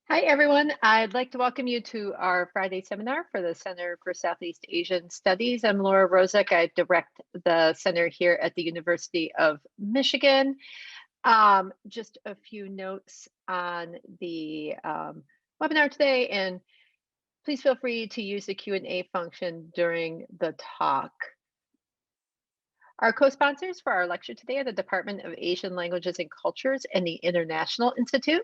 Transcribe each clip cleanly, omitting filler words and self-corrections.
Hi, everyone. I'd like to welcome you to our Friday seminar for the Center for Southeast Asian Studies. I'm Laura Rozek. I direct the center here at the University of Michigan. Just a few notes on the webinar today, and please feel free to use the Q&A function during the talk. Our co-sponsors for our lecture today are the Department of Asian Languages and Cultures and the International Institute.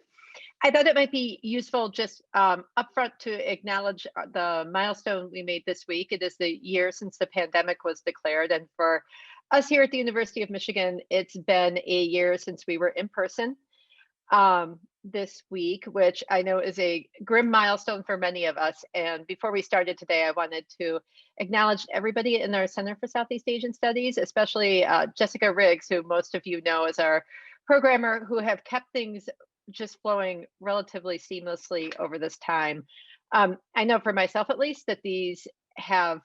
I thought it might be useful just upfront to acknowledge the milestone we made this week. It is the year since the pandemic was declared. And for us here at the University of Michigan, it's been a year since we were in person this week, which I know is a grim milestone for many of us. And before we started today, I wanted to acknowledge everybody in our Center for Southeast Asian Studies, especially Jessica Riggs, who most of you know as our programmer, who have kept things just flowing relatively seamlessly over this time. I know for myself, at least, that these have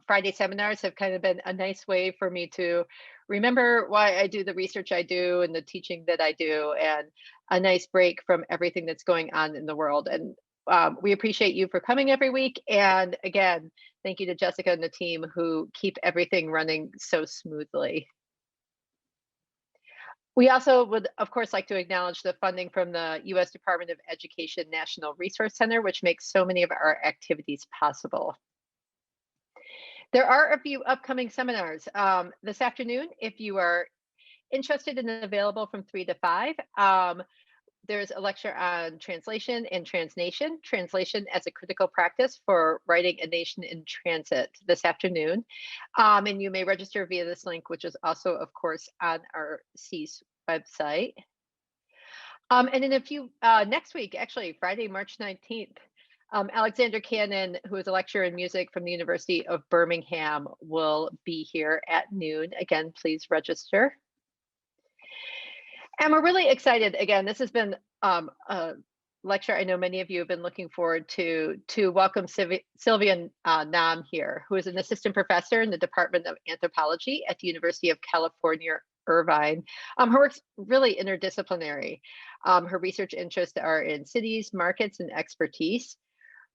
Friday seminars have kind of been a nice way for me to remember why I do the research I do and the teaching that I do, and a nice break from everything that's going on in the world. And we appreciate you for coming every week. And again, thank you to Jessica and the team who keep everything running so smoothly. We also would, of course, like to acknowledge the funding from the U.S. Department of Education National Resource Center, which makes so many of our activities possible. There are a few upcoming seminars this afternoon. If you are interested and available from 3 to 5, there's a lecture on translation and transnation, translation as a critical practice for writing a nation in transit this afternoon. And you may register via this link, which is also, of course, on our CSEAS website. And in a few, next week, actually, Friday, March 19th, Alexander Cannon, who is a lecturer in music from the University of Birmingham, will be here at noon. Again, please register. And we're really excited. Again, this has been a lecture I know many of you have been looking forward to welcome Sylvia Nam here, who is an assistant professor in the Department of Anthropology at the University of California-Irvine. Her work's really interdisciplinary. Her research interests are in cities, markets, and expertise.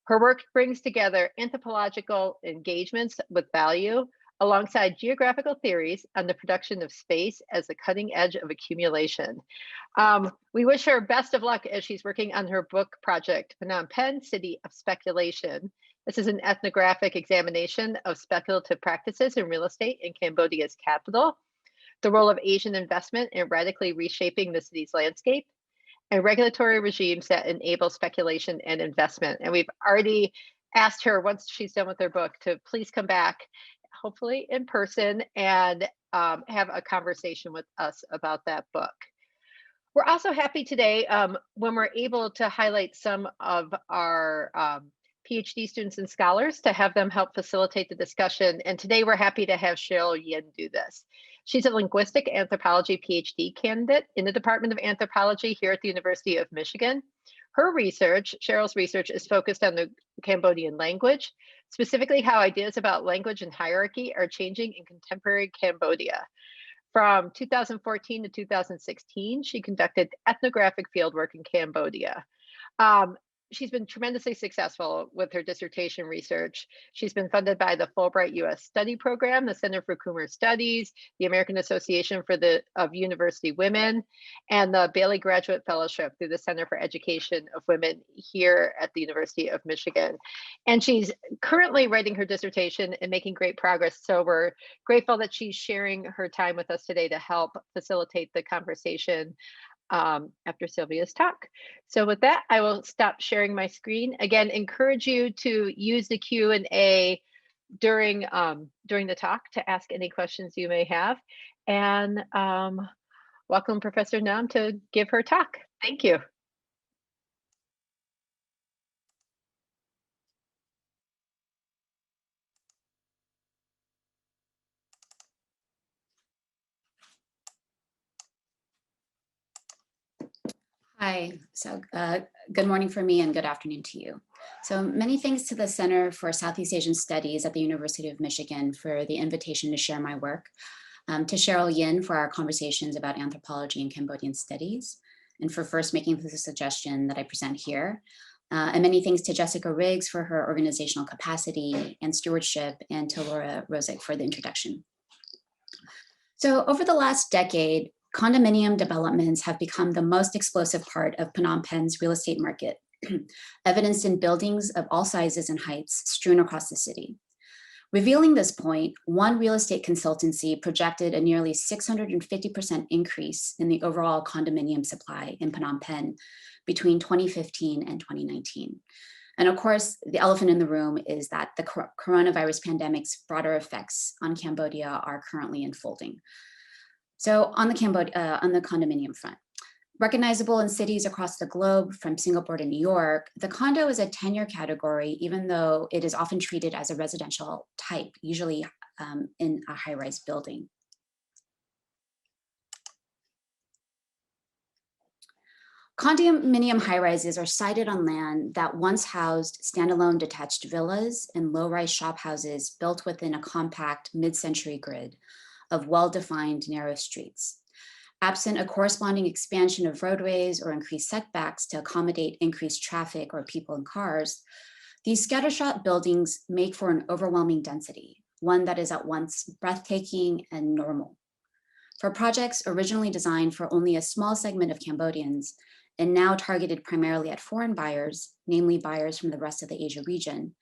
Her work brings together anthropological engagements with value alongside geographical theories on the production of space as the cutting edge of accumulation. We wish her best of luck as she's working on her book project, Phnom Penh, City of Speculation. This is an ethnographic examination of speculative practices in real estate in Cambodia's capital, the role of Asian investment in radically reshaping the city's landscape, and regulatory regimes that enable speculation and investment. And we've already asked her, once she's done with her book, to please come back, hopefully in person, and have a conversation with us about that book. We're also happy today when we're able to highlight some of our PhD students and scholars to have them help facilitate the discussion. And today we're happy to have Cheryl Yin do this. She's a linguistic anthropology PhD candidate in the Department of Anthropology here at the University of Michigan. Her research, Cheryl's research, is focused on the Cambodian language, specifically how ideas about language and hierarchy are changing in contemporary Cambodia. From 2014 to 2016, she conducted ethnographic fieldwork in Cambodia. She's been tremendously successful with her dissertation research. She's been funded by the Fulbright U.S. Study Program, the Center for Coomer Studies, the American Association of University Women, and the Bailey Graduate Fellowship through the Center for Education of Women here at the University of Michigan. And she's currently writing her dissertation and making great progress. So we're grateful that she's sharing her time with us today to help facilitate the conversation after Sylvia's talk. So with that, I will stop sharing my screen. Again, encourage you to use the Q&A during the talk to ask any questions you may have. And welcome Professor Nam to give her talk. Thank you. Hi, so good morning for me and good afternoon to you. So many thanks to the Center for Southeast Asian Studies at the University of Michigan for the invitation to share my work, to Cheryl Yin for our conversations about anthropology and Cambodian studies, and for first making the suggestion that I present here. And many thanks to Jessica Riggs for her organizational capacity and stewardship, and to Laura Rosick for the introduction. So over the last decade, condominium developments have become the most explosive part of Phnom Penh's real estate market, evidenced in buildings of all sizes and heights strewn across the city. Revealing this point, one real estate consultancy projected a nearly 650% increase in the overall condominium supply in Phnom Penh between 2015 and 2019. And of course, the elephant in the room is that the coronavirus pandemic's broader effects on Cambodia are currently unfolding. So on the condominium front, recognizable in cities across the globe from Singapore to New York, the condo is a tenure category, even though it is often treated as a residential type, usually in a high-rise building. Condominium high-rises are sited on land that once housed standalone detached villas and low-rise shop houses built within a compact mid-century grid of well-defined narrow streets. Absent a corresponding expansion of roadways or increased setbacks to accommodate increased traffic or people and cars, these scattershot buildings make for an overwhelming density, one that is at once breathtaking and normal. For projects originally designed for only a small segment of Cambodians, and now targeted primarily at foreign buyers, namely buyers from the rest of the Asia region,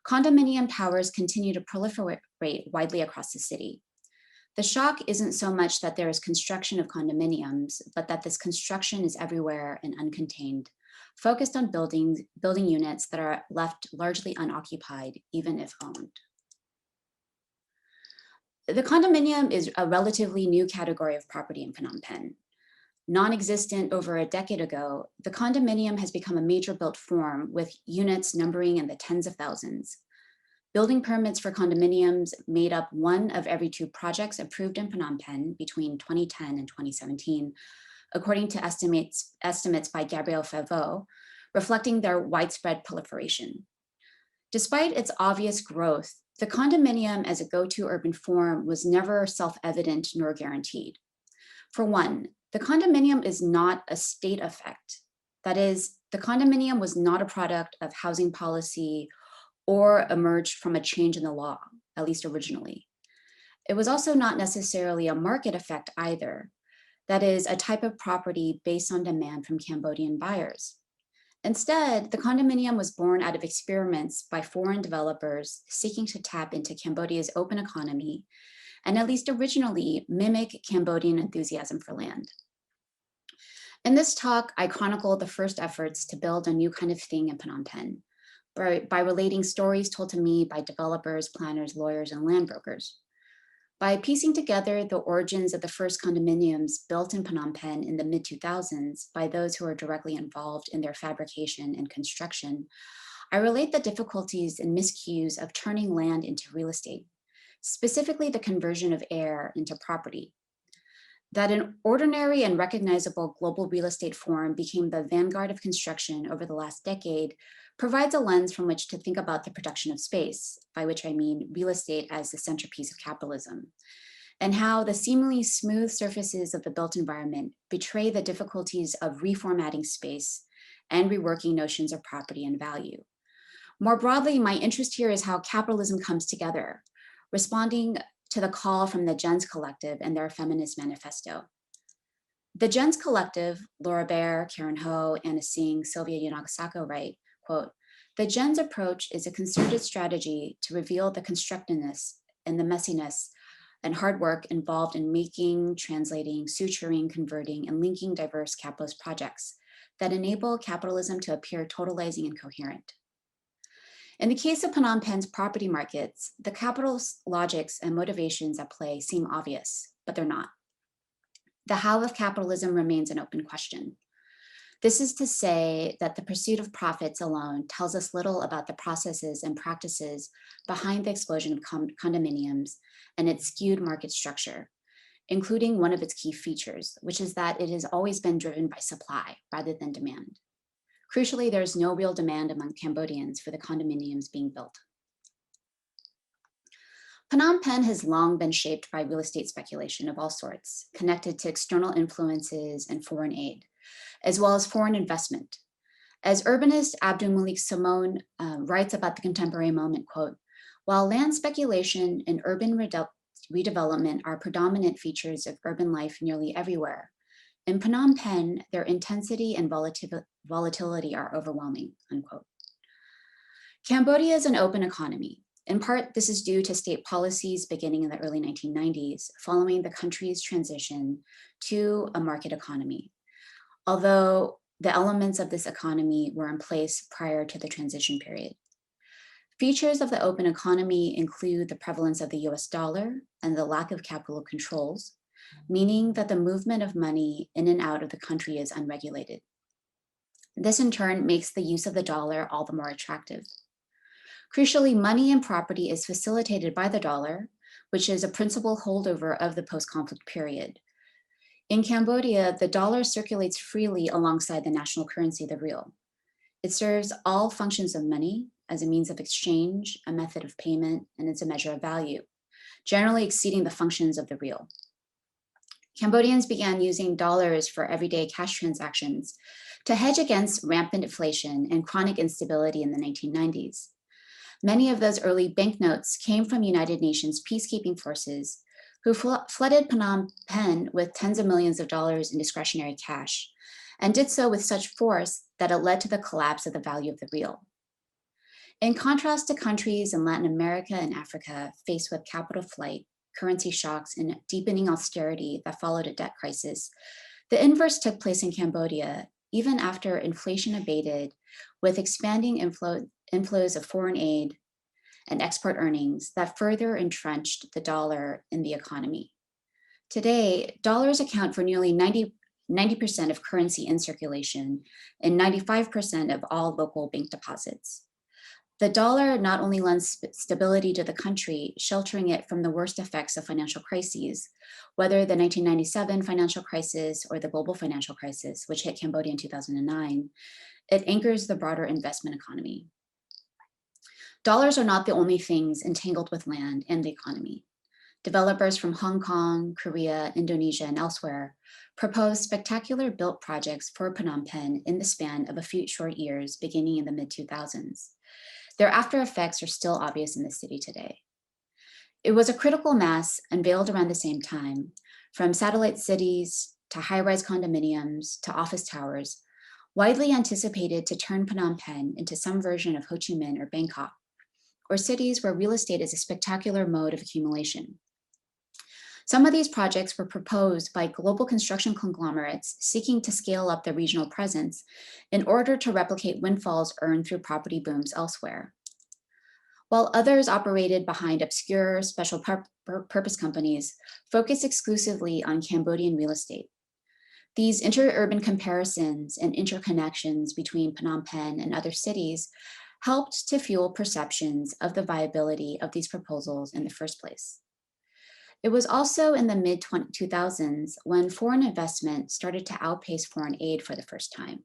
condominium towers continue to proliferate widely across the city. The shock isn't so much that there is construction of condominiums, but that this construction is everywhere and uncontained, focused on building units that are left largely unoccupied, even if owned. The condominium is a relatively new category of property in Phnom Penh. Non-existent over a decade ago, the condominium has become a major built form with units numbering in the tens of thousands. Building permits for condominiums made up one of every two projects approved in Phnom Penh between 2010 and 2017, according to estimates by Gabriel Favreau, reflecting their widespread proliferation. Despite its obvious growth, the condominium as a go-to urban form was never self-evident nor guaranteed. For one, the condominium is not a state effect. That is, the condominium was not a product of housing policy or emerged from a change in the law, at least originally. It was also not necessarily a market effect either. That is, a type of property based on demand from Cambodian buyers. Instead, the condominium was born out of experiments by foreign developers seeking to tap into Cambodia's open economy and at least originally mimic Cambodian enthusiasm for land. In this talk, I chronicle the first efforts to build a new kind of thing in Phnom Penh by relating stories told to me by developers, planners, lawyers, and land brokers. By piecing together the origins of the first condominiums built in Phnom Penh in the mid-2000s by those who are directly involved in their fabrication and construction, I relate the difficulties and miscues of turning land into real estate, specifically the conversion of air into property. That an ordinary and recognizable global real estate form became the vanguard of construction over the last decade provides a lens from which to think about the production of space, by which I mean real estate as the centerpiece of capitalism, and how the seemingly smooth surfaces of the built environment betray the difficulties of reformatting space and reworking notions of property and value. More broadly, my interest here is how capitalism comes together, responding to the call from the Gens Collective and their feminist manifesto. The Gens Collective, Laura Baer, Karen Ho, Anna Singh, Sylvia Yanagasako write, quote, "The Gens approach is a concerted strategy to reveal the constructiveness and the messiness and hard work involved in making, translating, suturing, converting, and linking diverse capitalist projects that enable capitalism to appear totalizing and coherent. In the case of Phnom Penh's property markets, the capitalist logics and motivations at play seem obvious, but they're not. The how of capitalism remains an open question. This is to say that the pursuit of profits alone tells us little about the processes and practices behind the explosion of condominiums and its skewed market structure, including one of its key features, which is that it has always been driven by supply rather than demand. Crucially, there's no real demand among Cambodians for the condominiums being built. Phnom Penh has long been shaped by real estate speculation of all sorts, connected to external influences and foreign aid. as well as foreign investment. As urbanist Abdul Malik Simone writes about the contemporary moment, quote, "While land speculation and urban redevelopment are predominant features of urban life nearly everywhere, in Phnom Penh, their intensity and volatility are overwhelming," unquote. Cambodia is an open economy. In part, this is due to state policies beginning in the early 1990s, following the country's transition to a market economy, although the elements of this economy were in place prior to the transition period. Features of the open economy include the prevalence of the US dollar and the lack of capital controls, meaning that the movement of money in and out of the country is unregulated. This in turn makes the use of the dollar all the more attractive. Crucially, money and property is facilitated by the dollar, which is a principal holdover of the post-conflict period. In Cambodia, the dollar circulates freely alongside the national currency, the riel. It serves all functions of money as a means of exchange, a method of payment, and as a measure of value, generally exceeding the functions of the riel. Cambodians began using dollars for everyday cash transactions to hedge against rampant inflation and chronic instability in the 1990s. Many of those early banknotes came from United Nations peacekeeping forces who flooded Phnom Penh with tens of millions of dollars in discretionary cash, and did so with such force that it led to the collapse of the value of the riel. In contrast to countries in Latin America and Africa faced with capital flight, currency shocks, and deepening austerity that followed a debt crisis, the inverse took place in Cambodia, even after inflation abated, with expanding inflows of foreign aid and export earnings that further entrenched the dollar in the economy. Today, dollars account for nearly 90% of currency in circulation and 95% of all local bank deposits. The dollar not only lends stability to the country, sheltering it from the worst effects of financial crises, whether the 1997 financial crisis or the global financial crisis, which hit Cambodia in 2009, it anchors the broader investment economy. Dollars are not the only things entangled with land and the economy. Developers from Hong Kong, Korea, Indonesia, and elsewhere proposed spectacular built projects for Phnom Penh in the span of a few short years, beginning in the mid-2000s. Their after effects are still obvious in the city today. It was a critical mass unveiled around the same time, from satellite cities to high-rise condominiums to office towers, widely anticipated to turn Phnom Penh into some version of Ho Chi Minh or Bangkok, or cities where real estate is a spectacular mode of accumulation. Some of these projects were proposed by global construction conglomerates seeking to scale up their regional presence in order to replicate windfalls earned through property booms elsewhere, while others operated behind obscure special purpose companies focused exclusively on Cambodian real estate. These inter-urban comparisons and interconnections between Phnom Penh and other cities helped to fuel perceptions of the viability of these proposals in the first place. It was also in the mid-2000s when foreign investment started to outpace foreign aid for the first time.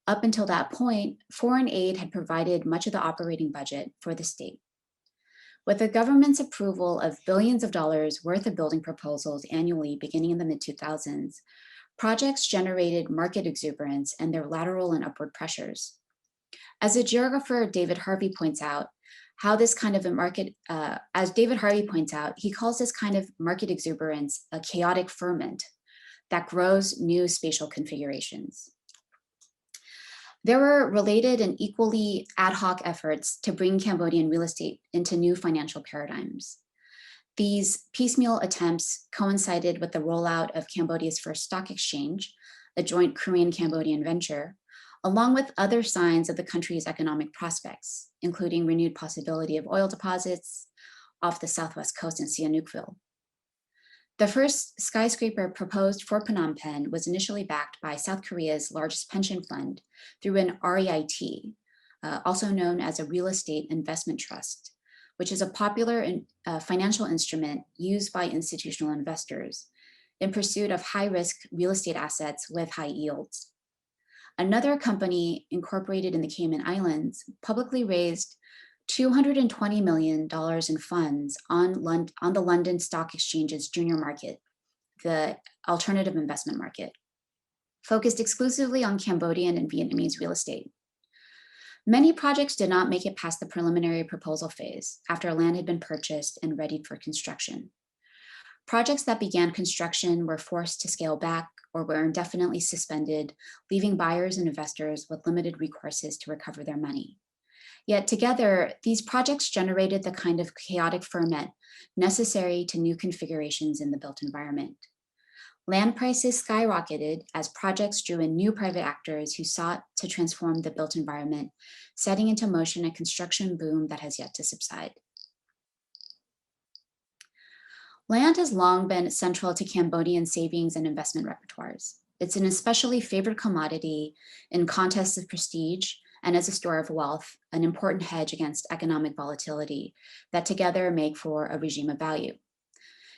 Up until that point, foreign aid had provided much of the operating budget for the state. With the government's approval of billions of dollars worth of building proposals annually beginning in the mid-2000s, projects generated market exuberance and their lateral and upward pressures. As the geographer David Harvey points out, as David Harvey points out, he calls this kind of market exuberance a chaotic ferment that grows new spatial configurations. There were related and equally ad hoc efforts to bring Cambodian real estate into new financial paradigms. These piecemeal attempts coincided with the rollout of Cambodia's first stock exchange, a joint Korean-Cambodian venture, along with other signs of the country's economic prospects, including renewed possibility of oil deposits off the southwest coast in Sihanoukville. The first skyscraper proposed for Phnom Penh was initially backed by South Korea's largest pension fund through an REIT, also known as a real estate investment trust, which is a popular financial instrument used by institutional investors in pursuit of high-risk real estate assets with high yields. Another company incorporated in the Cayman Islands publicly raised $220 million in funds on the London Stock Exchange's junior market, the alternative investment market. focused exclusively on Cambodian and Vietnamese real estate. Many projects did not make it past the preliminary proposal phase after land had been purchased and readied for construction. Projects that began construction were forced to scale back or were indefinitely suspended, leaving buyers and investors with limited recourses to recover their money. Yet together, these projects generated the kind of chaotic ferment necessary to new configurations in the built environment. Land prices skyrocketed as projects drew in new private actors who sought to transform the built environment, setting into motion a construction boom that has yet to subside. Land has long been central to Cambodian savings and investment repertoires. It's an especially favored commodity in contests of prestige and as a store of wealth, an important hedge against economic volatility that together make for a regime of value.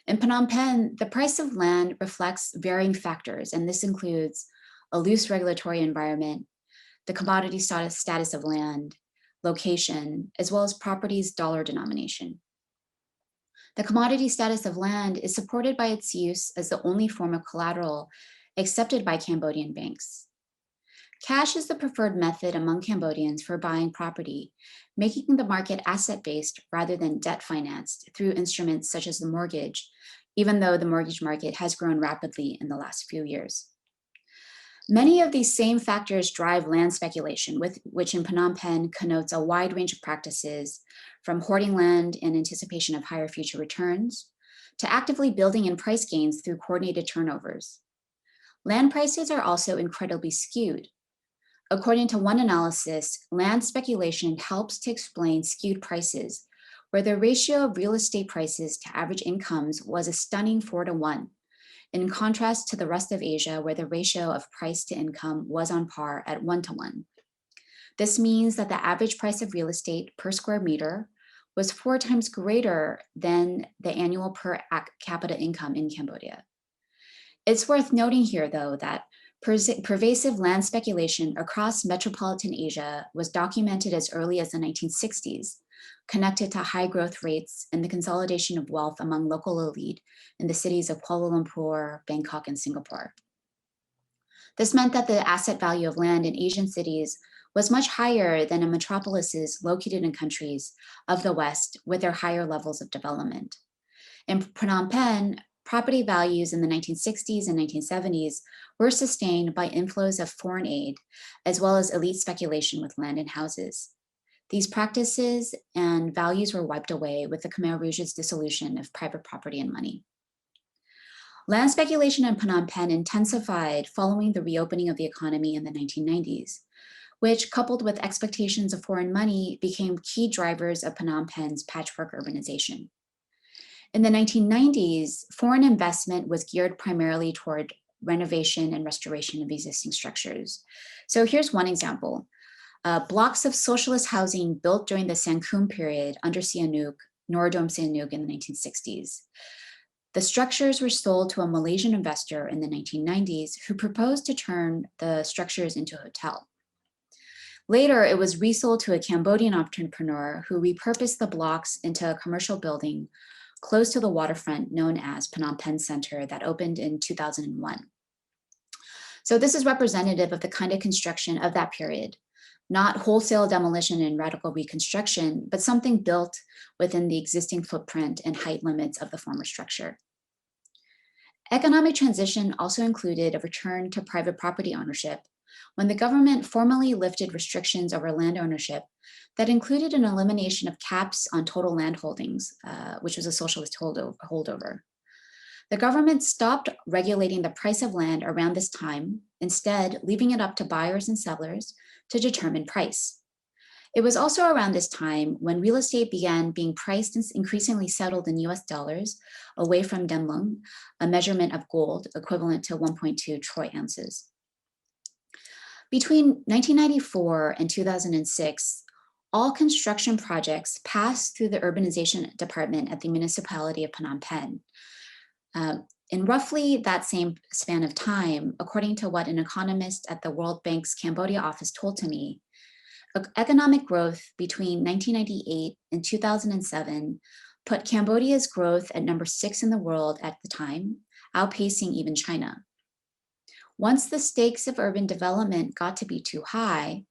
In Phnom Penh, the price of land reflects varying factors, and this includes a loose regulatory environment, the commodity status of land, location, as well as property's dollar denomination. The commodity status of land is supported by its use as the only form of collateral accepted by Cambodian banks. Cash is the preferred method among Cambodians for buying property, making the market asset-based rather than debt-financed through instruments such as the mortgage, even though the mortgage market has grown rapidly in the last few years. Many of these same factors drive land speculation, which in Phnom Penh connotes a wide range of practices, from hoarding land in anticipation of higher future returns, to actively building in price gains through coordinated turnovers. Land prices are also incredibly skewed. According to one analysis, land speculation helps to explain skewed prices, where the ratio of real estate prices to average incomes was a stunning 4-to-1, in contrast to the rest of Asia, where the ratio of price to income was on par at 1-to-1. This means that the average price of real estate per square meter was 4 times greater than the annual per capita income in Cambodia. It's worth noting here, though, that pervasive land speculation across metropolitan Asia was documented as early as the 1960s, connected to high growth rates and the consolidation of wealth among local elite in the cities of Kuala Lumpur, Bangkok, and Singapore. This meant that the asset value of land in Asian cities was much higher than in metropolises located in countries of the West with their higher levels of development. In Phnom Penh, property values in the 1960s and 1970s were sustained by inflows of foreign aid, as well as elite speculation with land and houses. These practices and values were wiped away with the Khmer Rouge's dissolution of private property and money. Land speculation in Phnom Penh intensified following the reopening of the economy in the 1990s, which, coupled with expectations of foreign money, became key drivers of Phnom Penh's patchwork urbanization. In the 1990s, foreign investment was geared primarily toward renovation and restoration of existing structures. So here's one example. Blocks of socialist housing built during the Sangkum period under Sihanouk, Norodom Sihanouk in the 1960s. The structures were sold to a Malaysian investor in the 1990s who proposed to turn the structures into a hotel. Later, it was resold to a Cambodian entrepreneur who repurposed the blocks into a commercial building close to the waterfront known as Phnom Penh Center that opened in 2001. So this is representative of the kind of construction of that period, not wholesale demolition and radical reconstruction, but something built within the existing footprint and height limits of the former structure. Economic transition also included a return to private property ownership when the government formally lifted restrictions over land ownership that included an elimination of caps on total land holdings, which was a socialist holdover. The government stopped regulating the price of land around this time, instead leaving it up to buyers and sellers to determine price. It was also around this time when real estate began being priced and increasingly settled in US dollars away from denlung, a measurement of gold equivalent to 1.2 troy ounces. Between 1994 and 2006, all construction projects passed through the urbanization department at the municipality of Phnom Penh. In roughly that same span of time, according to what an economist at the World Bank's Cambodia office told to me, economic growth between 1998 and 2007 put Cambodia's growth at number 6 in the world at the time, outpacing even China. Once the stakes of urban development got to be too high,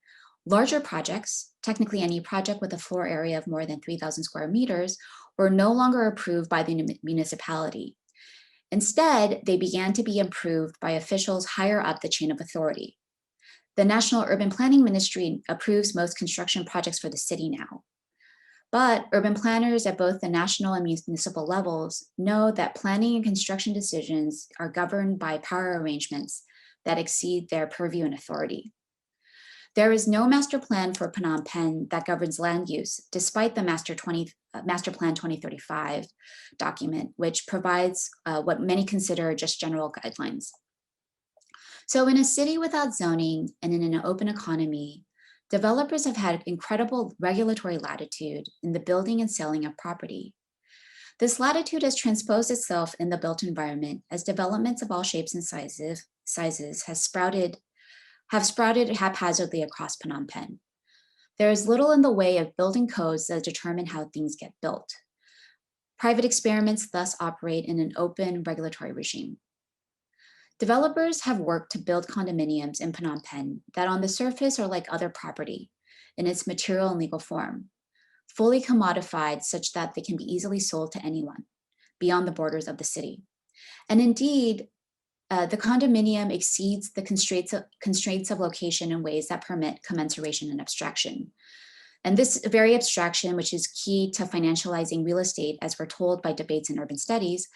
larger projects, technically any project with a floor area of more than 3,000 square meters, were no longer approved by the municipality. Instead, they began to be approved by officials higher up the chain of authority. The National Urban Planning Ministry approves most construction projects for the city now. But urban planners at both the national and municipal levels know that planning and construction decisions are governed by power arrangements that exceed their purview and authority. There is no master plan for Phnom Penh that governs land use, despite the Master Plan 2035 document, which provides what many consider just general guidelines. So in a city without zoning and in an open economy, developers have had incredible regulatory latitude in the building and selling of property. This latitude has transposed itself in the built environment as developments of all shapes and sizes have sprouted haphazardly across Phnom Penh. There is little in the way of building codes that determine how things get built. Private experiments thus operate in an open regulatory regime. Developers have worked to build condominiums in Phnom Penh that on the surface are like other property in its material and legal form, fully commodified such that they can be easily sold to anyone beyond the borders of the city. And indeed, the condominium exceeds the constraints of location in ways that permit commensuration and abstraction. And this very abstraction, which is key to financializing real estate, as we're told by debates in urban studies,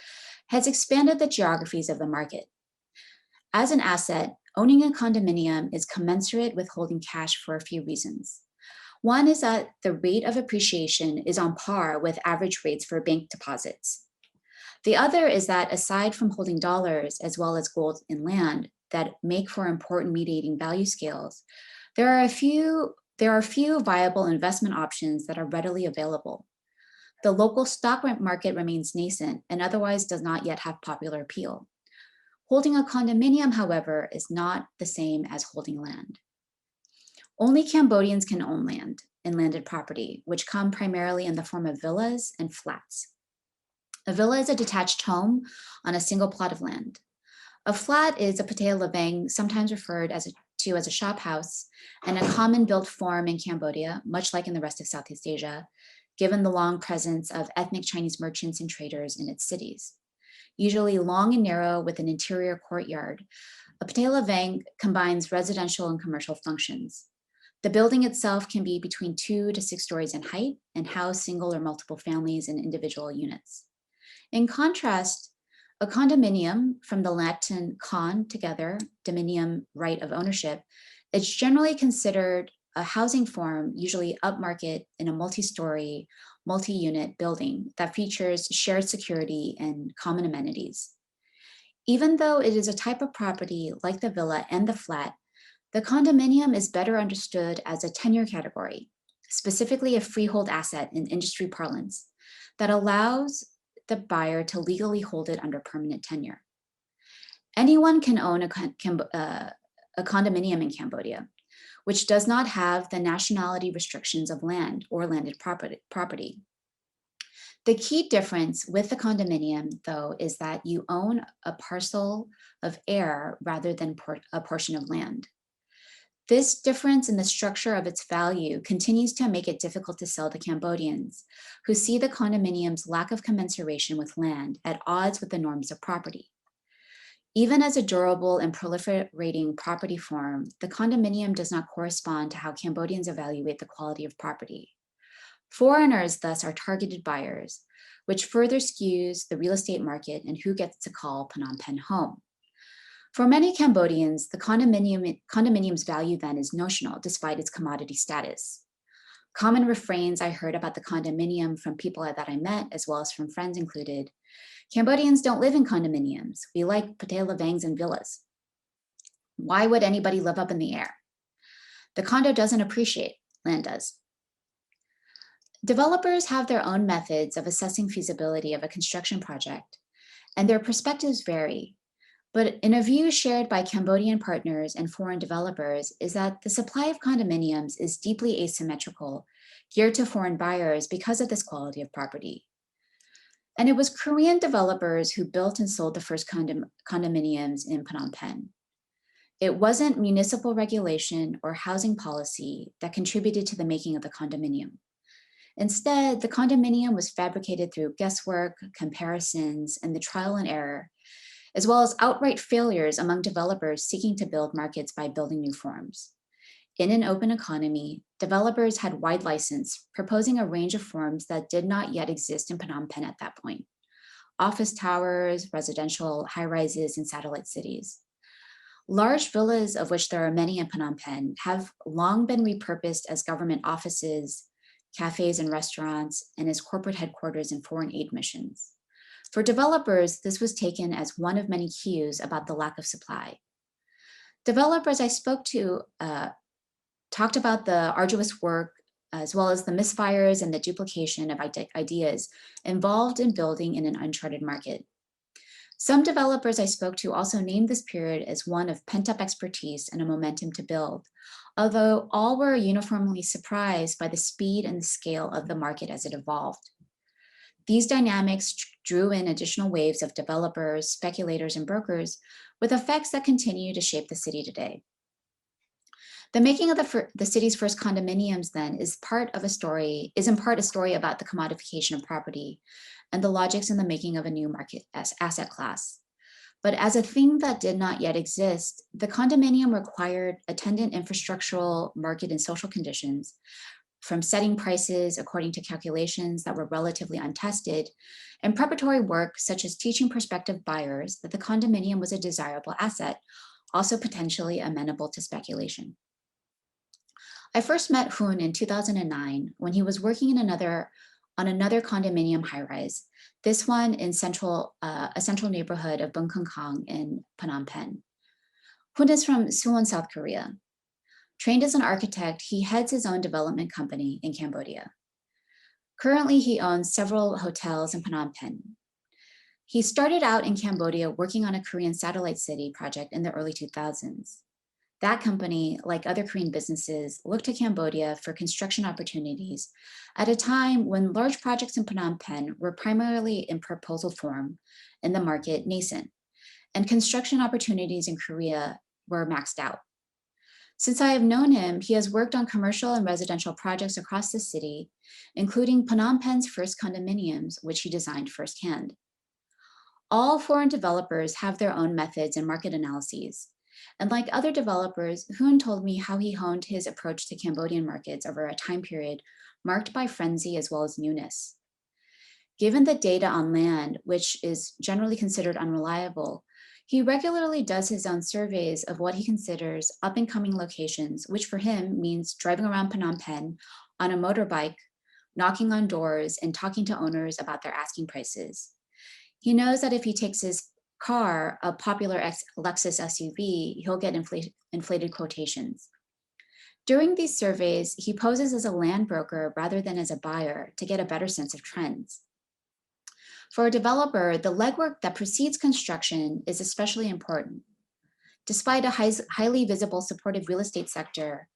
has expanded the geographies of the market. As an asset, owning a condominium is commensurate with holding cash for a few reasons. One is that the rate of appreciation is on par with average rates for bank deposits. The other is that aside from holding dollars as well as gold and land that make for important mediating value scales, there are few viable investment options that are readily available. The local stock market remains nascent and otherwise does not yet have popular appeal. Holding a condominium, however, is not the same as holding land. Only Cambodians can own land and landed property, which come primarily in the form of villas and flats. A villa is a detached home on a single plot of land. A flat is a patay lavang, sometimes referred to as a shop house, and a common built form in Cambodia, much like in the rest of Southeast Asia, given the long presence of ethnic Chinese merchants and traders in its cities. Usually long and narrow with an interior courtyard, a patay lavang combines residential and commercial functions. The building itself can be between 2 to 6 stories in height and house single or multiple families and individual units. In contrast, a condominium, from the Latin con, together, dominium, right of ownership, is generally considered a housing form, usually upmarket in a multi-story, multi-unit building that features shared security and common amenities. Even though it is a type of property like the villa and the flat, the condominium is better understood as a tenure category, specifically a freehold asset in industry parlance that allows the buyer to legally hold it under permanent tenure. Anyone can own a condominium in Cambodia, which does not have the nationality restrictions of land or landed property. The key difference with the condominium, though, is that you own a parcel of air rather than a portion of land. This difference in the structure of its value continues to make it difficult to sell to Cambodians, who see the condominium's lack of commensuration with land at odds with the norms of property. Even as a durable and proliferating property form, the condominium does not correspond to how Cambodians evaluate the quality of property. Foreigners, thus, are targeted buyers, which further skews the real estate market and who gets to call Phnom Penh home. For many Cambodians, the condominium's value then is notional, despite its commodity status. Common refrains I heard about the condominium from people that I met, as well as from friends, included, "Cambodians don't live in condominiums. We like patay lavangs and villas. Why would anybody live up in the air? The condo doesn't appreciate, land does." Developers have their own methods of assessing feasibility of a construction project, and their perspectives vary. But in a view shared by Cambodian partners and foreign developers is that the supply of condominiums is deeply asymmetrical, geared to foreign buyers because of this quality of property. And it was Korean developers who built and sold the first condominiums in Phnom Penh. It wasn't municipal regulation or housing policy that contributed to the making of the condominium. Instead, the condominium was fabricated through guesswork, comparisons, and the trial and error, as well as outright failures among developers seeking to build markets by building new forms. In an open economy, developers had wide license, proposing a range of forms that did not yet exist in Phnom Penh at that point: office towers, residential high-rises, and satellite cities. Large villas, of which there are many in Phnom Penh, have long been repurposed as government offices, cafes and restaurants, and as corporate headquarters and foreign aid missions. For developers, this was taken as one of many cues about the lack of supply. Developers I spoke to talked about the arduous work, as well as the misfires and the duplication of ideas involved in building in an uncharted market. Some developers I spoke to also named this period as one of pent-up expertise and a momentum to build, although all were uniformly surprised by the speed and the scale of the market as it evolved. These dynamics drew in additional waves of developers, speculators, and brokers, with effects that continue to shape the city today. The making of the city's first condominiums then is in part a story about the commodification of property and the logics in the making of a new market asset class. But as a thing that did not yet exist, the condominium required attendant infrastructural, market, and social conditions, from setting prices according to calculations that were relatively untested, and preparatory work such as teaching prospective buyers that the condominium was a desirable asset, also potentially amenable to speculation. I first met Hun in 2009 when he was working on another condominium high-rise, this one in a central neighborhood of Bung Khon Khang in Phnom Penh. Hun is from Suwon, South Korea. Trained as an architect, he heads his own development company in Cambodia. Currently, he owns several hotels in Phnom Penh. He started out in Cambodia working on a Korean satellite city project in the early 2000s. That company, like other Korean businesses, looked to Cambodia for construction opportunities at a time when large projects in Phnom Penh were primarily in proposal form and the market nascent, and construction opportunities in Korea were maxed out. Since I have known him, he has worked on commercial and residential projects across the city, including Phnom Penh's first condominiums, which he designed firsthand. All foreign developers have their own methods and market analyses. And like other developers, Hun told me how he honed his approach to Cambodian markets over a time period marked by frenzy as well as newness. Given the data on land, which is generally considered unreliable, he regularly does his own surveys of what he considers up-and-coming locations, which for him means driving around Phnom Penh on a motorbike, knocking on doors, and talking to owners about their asking prices. He knows that if he takes his car, a popular Lexus SUV, he'll get inflated quotations. During these surveys, he poses as a land broker rather than as a buyer to get a better sense of trends. For a developer, the legwork that precedes construction is especially important. Despite a highly visible supportive real estate sector,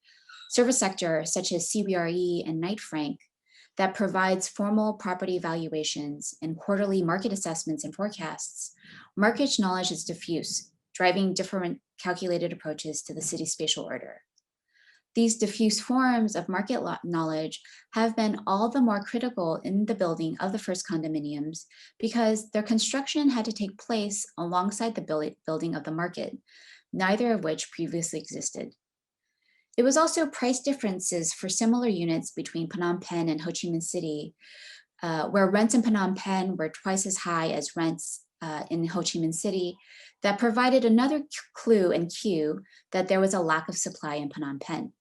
service sector such as CBRE and Knight Frank that provides formal property valuations and quarterly market assessments and forecasts, market knowledge is diffuse, driving different calculated approaches to the city's spatial order. These diffuse forms of market knowledge have been all the more critical in the building of the first condominiums because their construction had to take place alongside the building of the market, neither of which previously existed. It was also price differences for similar units between Phnom Penh and Ho Chi Minh City, where rents in Phnom Penh were twice as high as rents in Ho Chi Minh City, that provided another clue and cue that there was a lack of supply in Phnom Penh.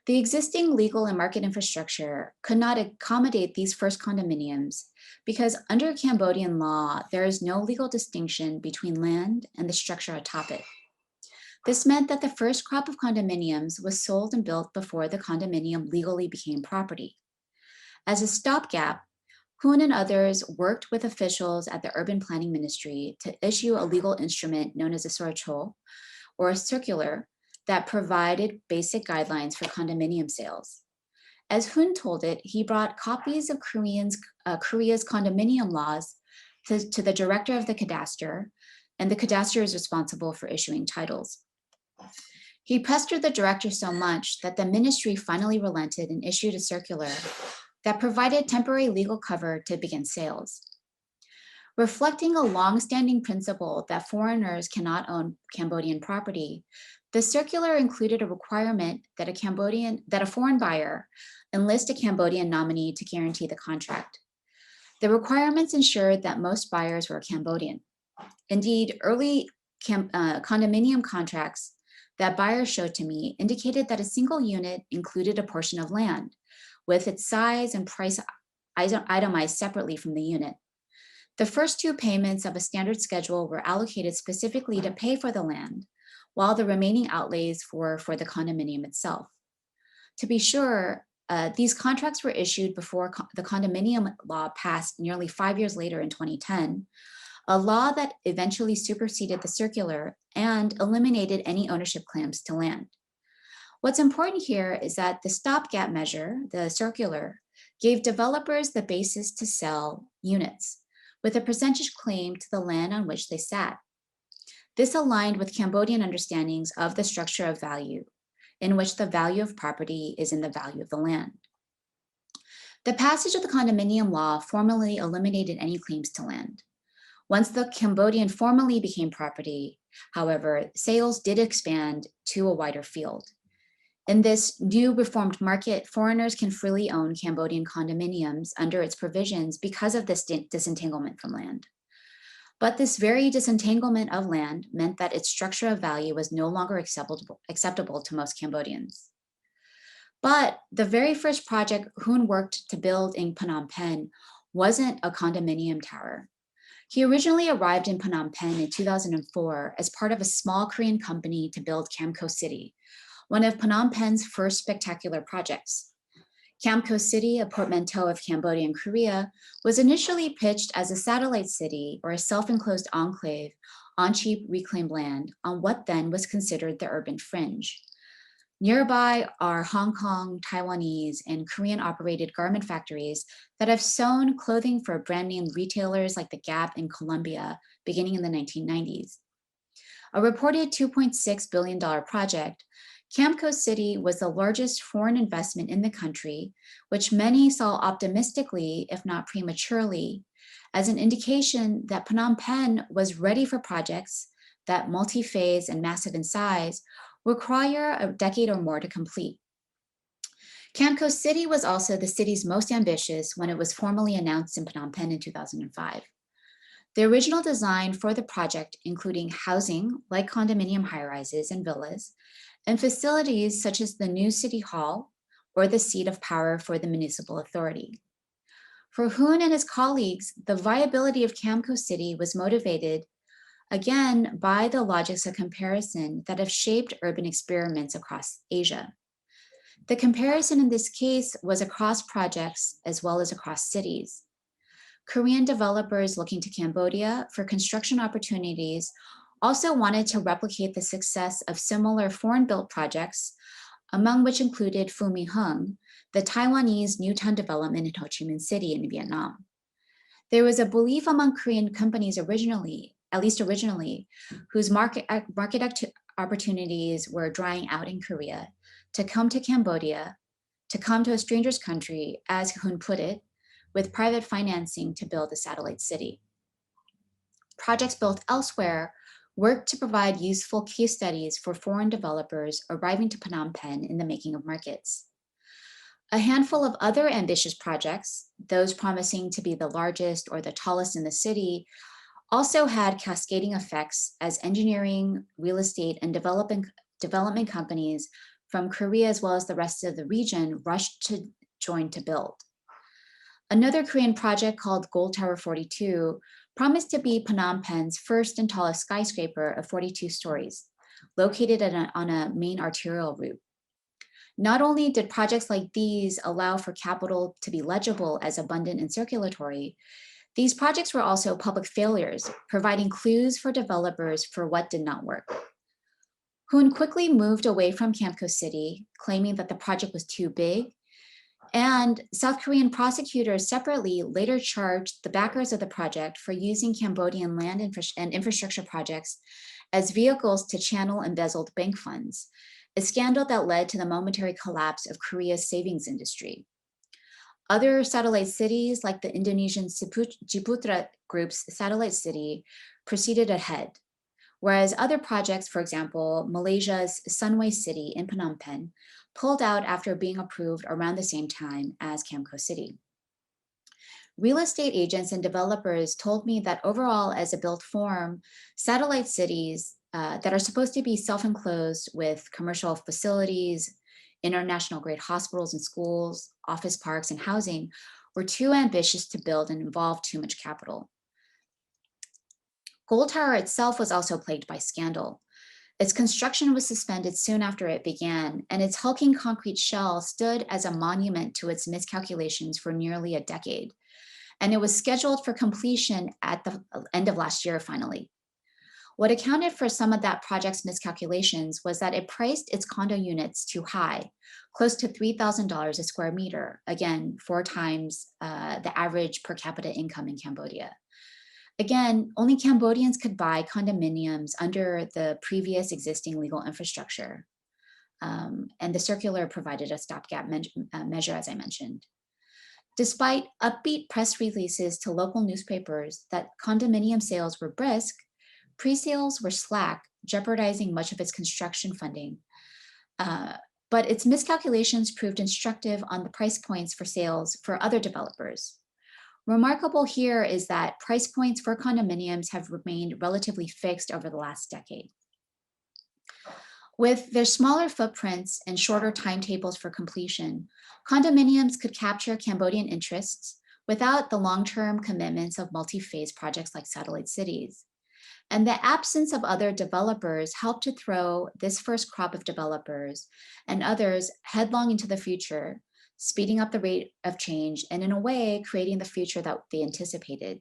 The existing legal and market infrastructure could not accommodate these first condominiums because under Cambodian law, there is no legal distinction between land and the structure atop it. This meant that the first crop of condominiums was sold and built before the condominium legally became property. As a stopgap, Hun and others worked with officials at the Urban Planning Ministry to issue a legal instrument known as a soracho, or a circular, that provided basic guidelines for condominium sales. As Hun told it, he brought copies of Korea's condominium laws to the director of the cadastre, and the cadastre is responsible for issuing titles. He pestered the director so much that the ministry finally relented and issued a circular that provided temporary legal cover to begin sales. Reflecting a long-standing principle that foreigners cannot own Cambodian property, the circular included a requirement that a foreign buyer enlist a Cambodian nominee to guarantee the contract. The requirements ensured that most buyers were Cambodian. Indeed, early condominium contracts that buyers showed to me indicated that a single unit included a portion of land, with its size and price itemized separately from the unit. The first two payments of a standard schedule were allocated specifically to pay for the land, while the remaining outlays were for the condominium itself. To be sure, these contracts were issued before the condominium law passed nearly 5 years later in 2010, a law that eventually superseded the circular and eliminated any ownership claims to land. What's important here is that the stopgap measure, the circular, gave developers the basis to sell units, with a percentage claim to the land on which they sat. This aligned with Cambodian understandings of the structure of value, in which the value of property is in the value of the land. The passage of the condominium law formally eliminated any claims to land. Once the Cambodian formally became property, however, sales did expand to a wider field. In this new reformed market, foreigners can freely own Cambodian condominiums under its provisions because of this disentanglement from land. But this very disentanglement of land meant that its structure of value was no longer acceptable to most Cambodians. But the very first project Hun worked to build in Phnom Penh wasn't a condominium tower. He originally arrived in Phnom Penh in 2004 as part of a small Korean company to build Camco City, one of Phnom Penh's first spectacular projects. Camco City, a portmanteau of Cambodia and Korea, was initially pitched as a satellite city or a self-enclosed enclave on cheap reclaimed land on what then was considered the urban fringe. Nearby are Hong Kong, Taiwanese, and Korean-operated garment factories that have sewn clothing for brand name retailers like The Gap and Columbia beginning in the 1990s. A reported $2.6 billion project, Camco City was the largest foreign investment in the country, which many saw optimistically, if not prematurely, as an indication that Phnom Penh was ready for projects that, multi-phase and massive in size, require a decade or more to complete. Camco City was also the city's most ambitious when it was formally announced in Phnom Penh in 2005. The original design for the project, including housing like condominium high-rises and villas, and facilities such as the new city hall or the seat of power for the municipal authority. For Hun and his colleagues, the viability of Camco City was motivated, again, by the logics of comparison that have shaped urban experiments across Asia. The comparison in this case was across projects as well as across cities. Korean developers looking to Cambodia for construction opportunities also wanted to replicate the success of similar foreign-built projects, among which included Phu My Hung, the Taiwanese new town development in Ho Chi Minh City in Vietnam. There was a belief among Korean companies originally, whose market opportunities were drying out in Korea, to come to Cambodia, to come to a stranger's country, as Hun put it, with private financing to build a satellite city. Projects built elsewhere worked to provide useful case studies for foreign developers arriving to Phnom Penh in the making of markets. A handful of other ambitious projects, those promising to be the largest or the tallest in the city, also had cascading effects as engineering, real estate, and development companies from Korea as well as the rest of the region rushed to join to build. Another Korean project called Gold Tower 42 promised to be Phnom Penh's first and tallest skyscraper of 42 stories, located on a main arterial route. Not only did projects like these allow for capital to be legible as abundant and circulatory, these projects were also public failures, providing clues for developers for what did not work. Hun quickly moved away from Camco City, claiming that the project was too big. And South Korean prosecutors separately later charged the backers of the project for using Cambodian land and infrastructure projects as vehicles to channel embezzled bank funds, a scandal that led to the momentary collapse of Korea's savings industry. Other satellite cities, like the Indonesian Ciputra Group's satellite city, proceeded ahead, whereas other projects, for example, Malaysia's Sunway City in Phnom Penh, pulled out after being approved around the same time as Camco City. Real estate agents and developers told me that overall, as a built form, satellite cities that are supposed to be self-enclosed with commercial facilities, international grade hospitals and schools, office parks and housing were too ambitious to build and involved too much capital. Gold Tower itself was also plagued by scandal. Its construction was suspended soon after it began, and its hulking concrete shell stood as a monument to its miscalculations for nearly a decade. And it was scheduled for completion at the end of last year, finally. What accounted for some of that project's miscalculations was that it priced its condo units too high, close to $3,000 a square meter, again, 4 times the average per capita income in Cambodia. Again, only Cambodians could buy condominiums under the previous existing legal infrastructure. And the circular provided a stopgap measure, as I mentioned. Despite upbeat press releases to local newspapers that condominium sales were brisk, pre-sales were slack, jeopardizing much of its construction funding. But its miscalculations proved instructive on the price points for sales for other developers. Remarkable here is that price points for condominiums have remained relatively fixed over the last decade. With their smaller footprints and shorter timetables for completion, condominiums could capture Cambodian interests without the long-term commitments of multi-phase projects like satellite cities. And the absence of other developers helped to throw this first crop of developers and others headlong into the future, speeding up the rate of change and in a way creating the future that they anticipated.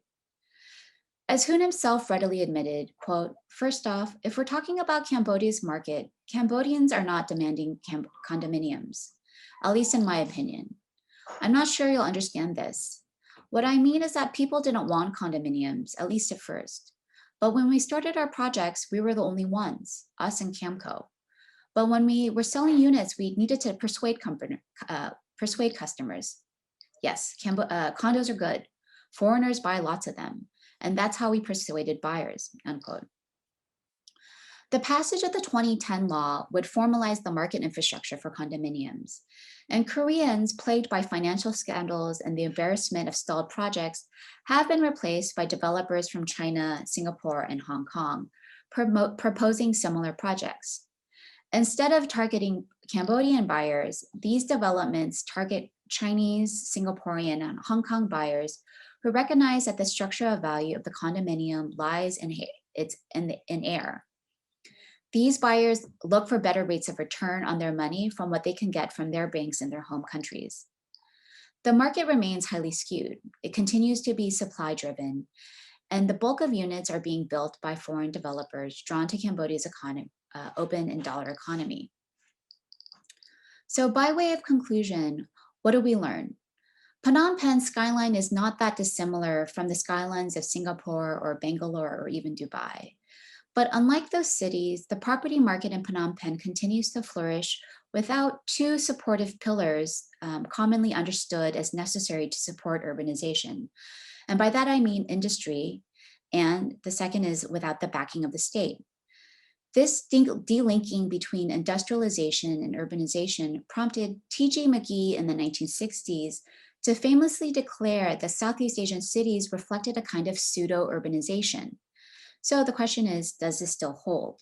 As Hoon himself readily admitted, quote, "First off, if we're talking about Cambodia's market, Cambodians are not demanding condominiums, at least in my opinion. I'm not sure you'll understand this. What I mean is that people didn't want condominiums, at least at first. But when we started our projects, we were the only ones, us and Camco. But when we were selling units, we needed to persuade customers. Yes, condos are good. Foreigners buy lots of them. And that's how we persuaded buyers," unquote. The passage of the 2010 law would formalize the market infrastructure for condominiums. And Koreans, plagued by financial scandals and the embarrassment of stalled projects, have been replaced by developers from China, Singapore, and Hong Kong, proposing similar projects. Instead of targeting Cambodian buyers, these developments target Chinese, Singaporean, and Hong Kong buyers who recognize that the structural value of the condominium lies in air. These buyers look for better rates of return on their money from what they can get from their banks in their home countries. The market remains highly skewed. It continues to be supply-driven, and the bulk of units are being built by foreign developers drawn to Cambodia's open and dollar economy. So by way of conclusion, what do we learn? Phnom Penh's skyline is not that dissimilar from the skylines of Singapore or Bangalore or even Dubai. But unlike those cities, the property market in Phnom Penh continues to flourish without 2 supportive pillars commonly understood as necessary to support urbanization. And by that I mean industry, and the second is without the backing of the state. This delinking between industrialization and urbanization prompted T.J. McGee in the 1960s to famously declare that Southeast Asian cities reflected a kind of pseudo-urbanization. So the question is, does this still hold?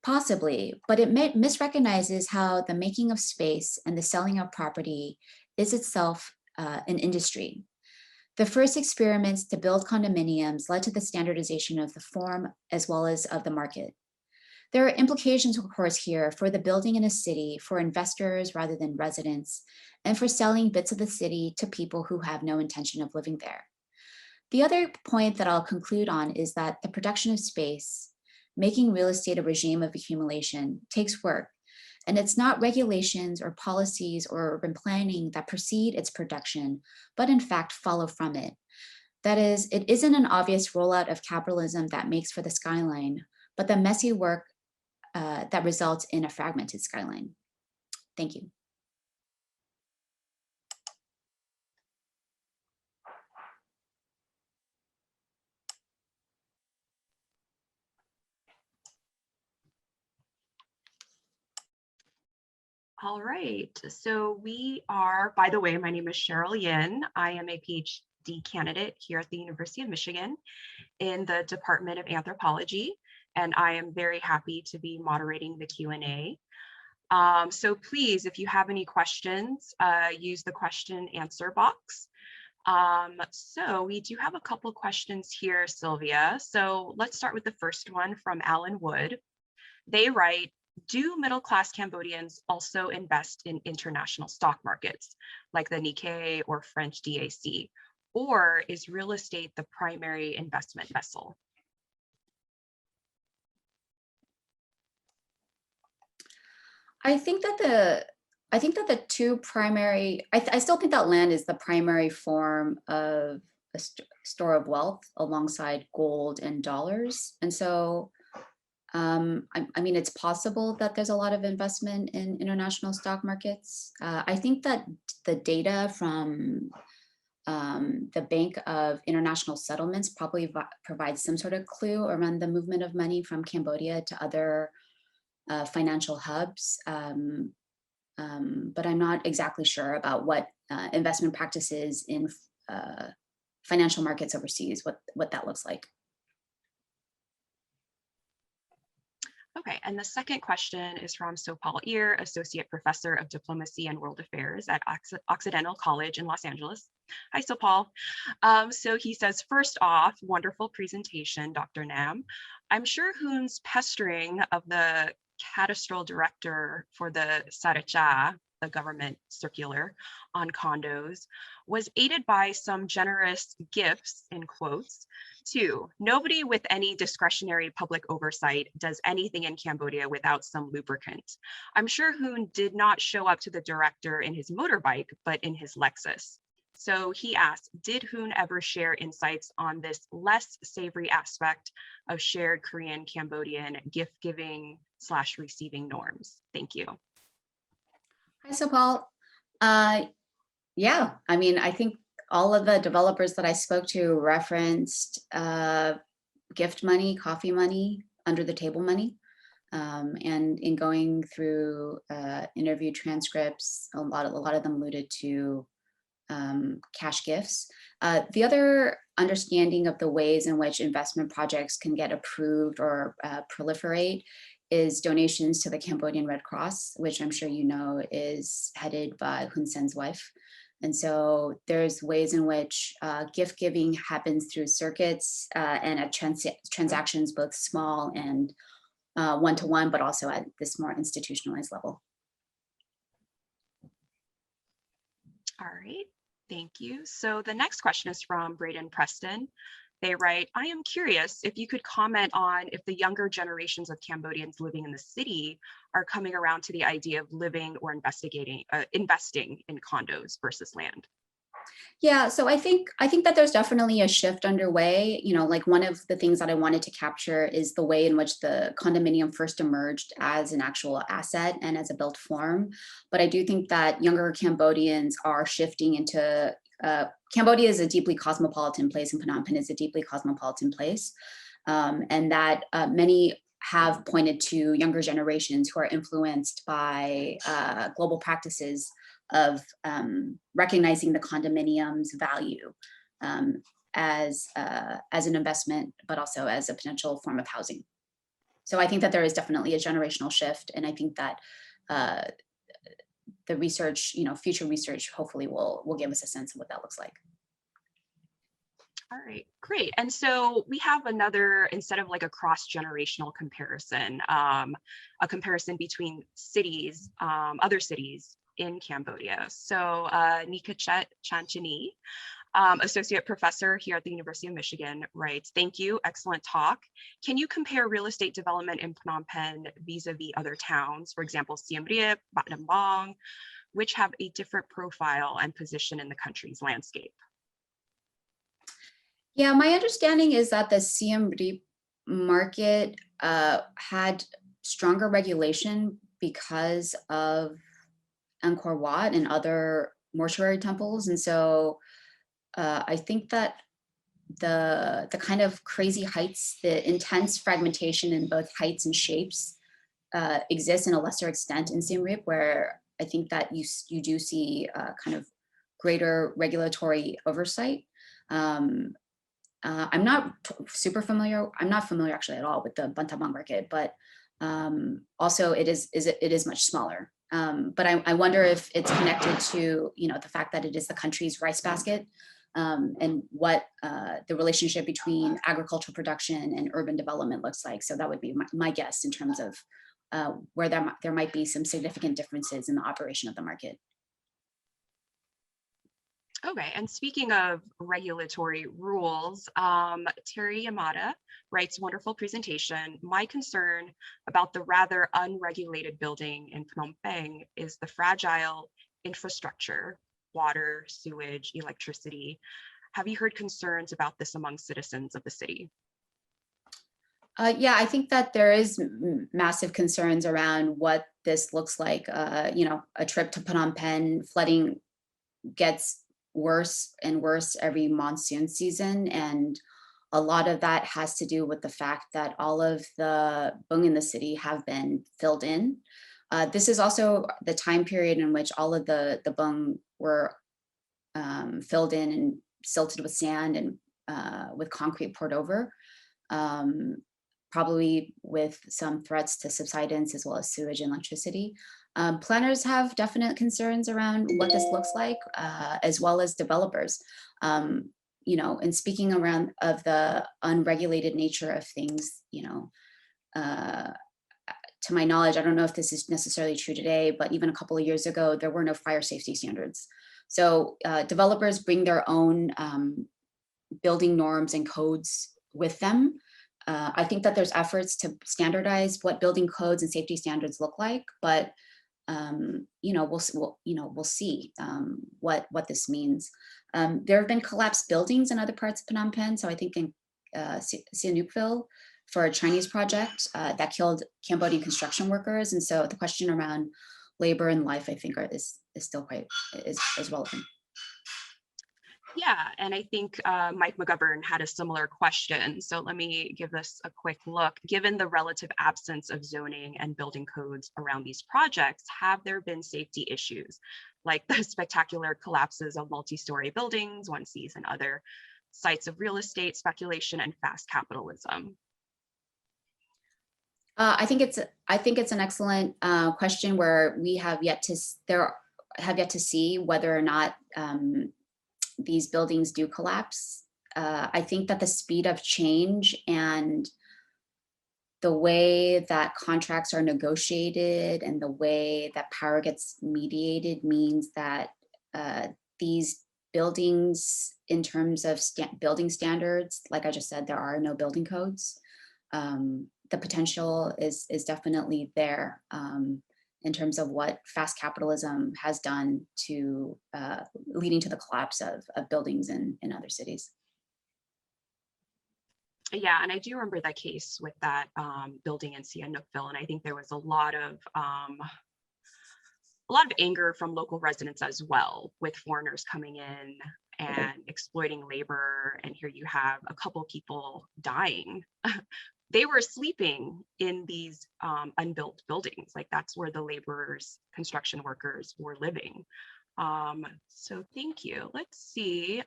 Possibly, but it misrecognizes how the making of space and the selling of property is itself an industry. The first experiments to build condominiums led to the standardization of the form as well as of the market. There are implications, of course, here for the building in a city for investors rather than residents, and for selling bits of the city to people who have no intention of living there. The other point that I'll conclude on is that the production of space, making real estate a regime of accumulation, takes work, And it's not regulations or policies or urban planning that precede its production, but in fact follow from it. That is, it isn't an obvious rollout of capitalism that makes for the skyline, but the messy work that results in a fragmented skyline. Thank you. All right, so we are, by the way, my name is Cheryl Yin. I am a PhD candidate here at the University of Michigan in the Department of Anthropology, and I am very happy to be moderating the Q&A. So please, if you have any questions, use the question answer box. So we do have a couple questions here, Sylvia. So let's start with the first one from Alan Wood. They write, do middle-class Cambodians also invest in international stock markets like the Nikkei or French DAC, or is real estate the primary investment vessel? I think that the two primary, I still think that land is the primary form of a store of wealth alongside gold and dollars. And so, I mean, it's possible that there's a lot of investment in international stock markets. I think that the data from the Bank of International Settlements probably provides some sort of clue around the movement of money from Cambodia to other financial hubs. But I'm not exactly sure about what investment practices in financial markets overseas, what that looks like. Okay, and the second question is from Sopal Ir, Associate Professor of Diplomacy and World Affairs at Occidental College in Los Angeles. Hi, Sopal. So he says, first off, wonderful presentation, Dr. Nam. I'm sure Hoon's pestering of the cadastral director for the Saracha, the government circular on condos, was aided by some generous gifts, in quotes. Two, nobody with any discretionary public oversight does anything in Cambodia without some lubricant. I'm sure Hoon did not show up to the director in his motorbike, but in his Lexus. So he asked, did Hoon ever share insights on this less savory aspect of shared Korean-Cambodian gift-giving / receiving norms? Thank you. Hi, Sopal. Yeah, I mean, I think all of the developers that I spoke to referenced gift money, coffee money, under the table money. And in going through interview transcripts, a lot of them alluded to cash gifts. The other understanding of the ways in which investment projects can get approved or proliferate is donations to the Cambodian Red Cross, which I'm sure you know is headed by Hun Sen's wife. And so there's ways in which gift giving happens through circuits and at transactions, both small and one-to-one, but also at this more institutionalized level. All right, thank you. So the next question is from Braden Preston. They write, I am curious if you could comment on if the younger generations of Cambodians living in the city are coming around to the idea of living or investing in condos versus land. Yeah, so I think that there's definitely a shift underway. You know, like one of the things that I wanted to capture is the way in which the condominium first emerged as an actual asset and as a built form. But I do think that younger Cambodians are shifting into Cambodia is a deeply cosmopolitan place, and Phnom Penh is a deeply cosmopolitan place, and that many have pointed to younger generations who are influenced by global practices of recognizing the condominium's value as an investment, but also as a potential form of housing. So I think that there is definitely a generational shift, and I think that the research, future research, hopefully will give us a sense of what that looks like. All right, great. And so we have another, instead of like a cross-generational comparison, a comparison between cities, other cities in Cambodia. So Nika Chanchini associate professor here at the University of Michigan, writes, thank you, excellent talk. Can you compare real estate development in Phnom Penh vis-a-vis other towns, for example, Siem Reap, Bat Nambang, which have a different profile and position in the country's landscape? Yeah, my understanding is that the Siem Reap market had stronger regulation because of Angkor Wat and other mortuary temples. And so I think that the kind of crazy heights, the intense fragmentation in both heights and shapes exists in a lesser extent in Siem Reap, where I think that you do see kind of greater regulatory oversight. I'm not super familiar. I'm not familiar actually at all with the Bantabang market, but also it is much smaller. But I wonder if it's connected to the fact that it is the country's rice basket, and what the relationship between agricultural production and urban development looks like. So that would be my guess in terms of where there might be some significant differences in the operation of the market. Okay, and speaking of regulatory rules, Terry Yamada writes, wonderful presentation. My concern about the rather unregulated building in Phnom Penh is the fragile infrastructure, water, sewage, electricity. Have you heard concerns about this among citizens of the city? Yeah, I think that there is massive concerns around what this looks like. A trip to Phnom Penh, flooding gets worse and worse every monsoon season. And a lot of that has to do with the fact that all of the bung in the city have been filled in. This is also the time period in which all of the bung were filled in and silted with sand and with concrete poured over, probably with some threats to subsidence as well as sewage and electricity. Planners have definite concerns around what this looks like, as well as developers. And speaking around of the unregulated nature of things, to my knowledge, I don't know if this is necessarily true today, but even a couple of years ago, there were no fire safety standards. So developers bring their own building norms and codes with them. I think that there's efforts to standardize what building codes and safety standards look like, but we'll see what this means. There have been collapsed buildings in other parts of Phnom Penh. So I think in Sihanoukville for a Chinese project that killed Cambodian construction workers. And so the question around labor and life, I think, is still quite is relevant. Yeah, and I think Mike McGovern had a similar question. So let me give this a quick look. Given the relative absence of zoning and building codes around these projects, have there been safety issues like the spectacular collapses of multi-story buildings one sees in other sites of real estate speculation and fast capitalism? I think it's an excellent question where we have yet to see whether or not these buildings do collapse. I think that the speed of change and the way that contracts are negotiated and the way that power gets mediated means that these buildings, in terms of building standards, like I just said, there are no building codes. The potential is definitely there. In terms of what fast capitalism has done to leading to the collapse of buildings in other cities. Yeah, and I do remember that case with that building in Sihanoukville, and I think there was a lot of anger from local residents as well, with foreigners coming in and exploiting labor. And here you have a couple people dying. They were sleeping in these unbuilt buildings. Like that's where the laborers, construction workers were living. So thank you. Let's see.